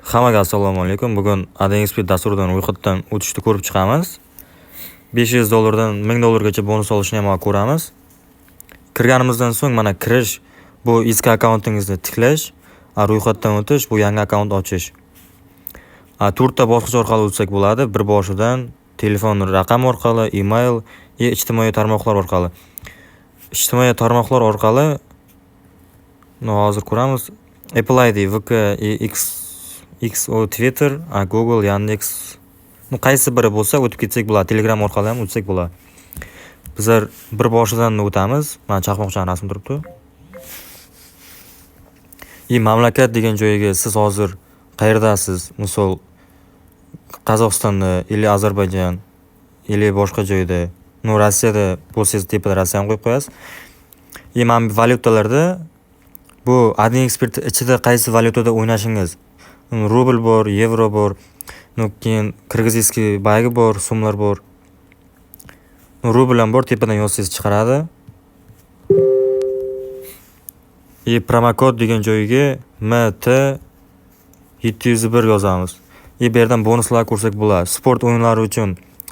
Hammaga assalomu alaykum. Bugun AdXP dasturidan ro'yxatdan o'tishni ko'rib chiqamiz. $500 dan $1000 bonus olishni ham ko'ramiz. Kirganimizdan so'ng mana kirish, bu eski akkauntingizni tiklash, ro'yxatdan o'tish, bu yangi akkaunt ochish. 4 ta bosqich orqali o'tsak bo'ladi. Bir boshidan telefon raqam orqali, email, ijtimoiy tarmoqlar orqali. Ijtimoiy tarmoqlar orqali hozir ko'ramiz. Apple ID, VK, X o Twitter, Google, Yandex. Qaysi biri bo'lsa o'tib ketsak bo'ladi. Telegram orqali ham o'tsak bo'ladi. Bizlar bir boshidan o'tamiz. Mana chaqmoqchan rasm turibdi. Mamlakat degan joyga siz hozir qayerdasiz? Misol Qozog'istonda, ili Ozarbayjon, ili boshqa joyda. Rossiyada bo'lsangiz tepada Rossiyani qo'yib qo'yasiz. Mana valyutalarda bu AdXP ichida qaysi valyutada o'ynashingiz. Rubl bor, yevro bor, keyin qirg'izskiy baygi bor, so'mlar bor. Rubl ham bor, tepadan yozsangiz chiqaradi. Promokod degan joyga MT701 yozamiz. Bu yerdan bonuslar ko'rsak bo'ladi. Sport o'yinlari uchun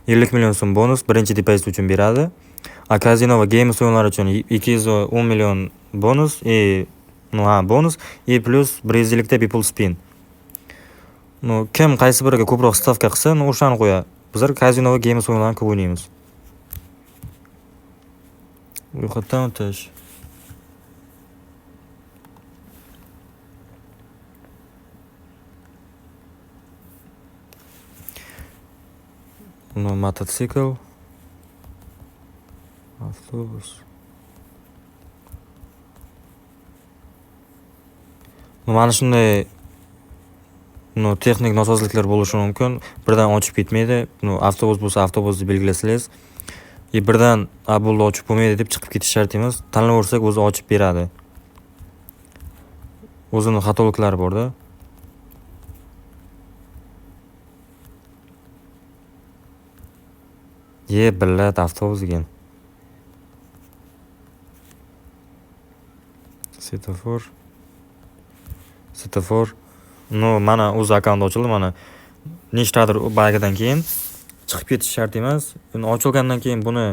50 million so'm bonus birinchi depozit uchun beradi. Kazino va games o'yinlari uchun 210 million bonus, bonus plus 100 ta people spin. Kim qaysi biriga ko'proq stavka qilsa, o'shani qo'yadi. Bizlar kazino va games o'yinlarini ko'p o'ynaymiz. Ro'yxatdan o'tish. Mototsikl, avtobus. Mana shunday texnik nosozliklar bo'lishi mumkin. Birdan ochib ketmaydi. Avtobus bo'lsa avtobusni belgilasangiz, birdan bo'ldi ochib bo'lmaydi deb chiqib ketish shart emas. Tanlaversak o'zi ochib beradi. O'zining xatoliklari bor-da. Billat avtobus ekan. Setofor. Mana o'z akkaunt ochildi, mana nechtadir baygidan keyin chiqib ketish shart emas. Endi ochilgandan keyin buni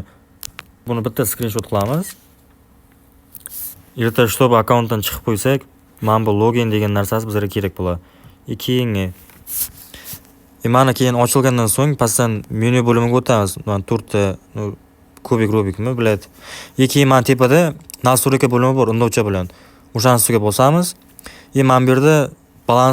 bitta screenshot qilamiz. Erta shtob akkauntdan chiqib qo'ysak, mana bu login degan narsasi bizga kerak bo'ladi. Keyingi mana keyin ochilgandan so'ng pastdan menyu bo'limiga o'tamiz. Mana 4 ta kubikmi, biladi. Keyin tepada nastroyka bo'limi bor, undovcha bilan. O'shaning ustiga bosamiz. Mana bu yerda